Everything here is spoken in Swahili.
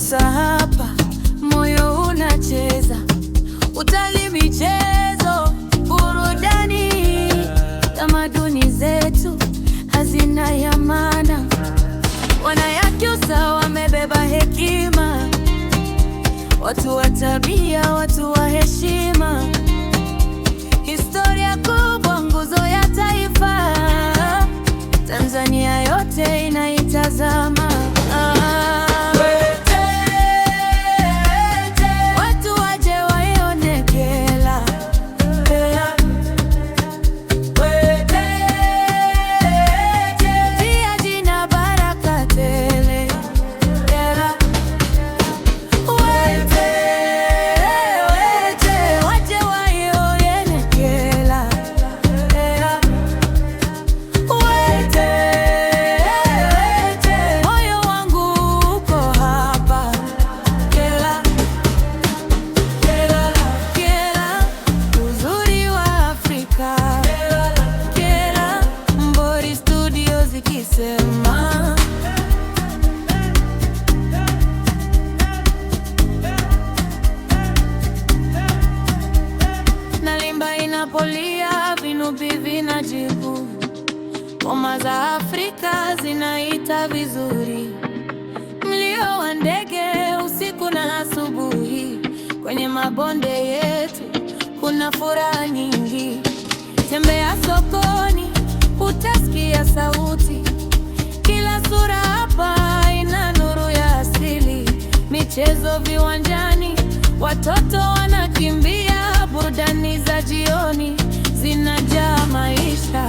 Sasa hapa moyo unacheza, utalii, michezo, burudani, tamaduni zetu hazina ya maana. Wanyakyusa wamebeba hekima, watu wa tabia, watu wa heshima, historia kubwa, nguzo ya taifa, Tanzania yote inaitazama. Nalimba inapolia, vinubi vinajibu, ngoma za Afrika zinaita vizuri, mlio wa ndege usiku na asubuhi, kwenye mabonde yetu kuna furaha nyingi. Tembea sokoni, utasikia sauti, kila sura hapa ina nuru ya asili. Michezo viwanjani, watoto wanakimbia, burudani za jioni zinajaa maisha.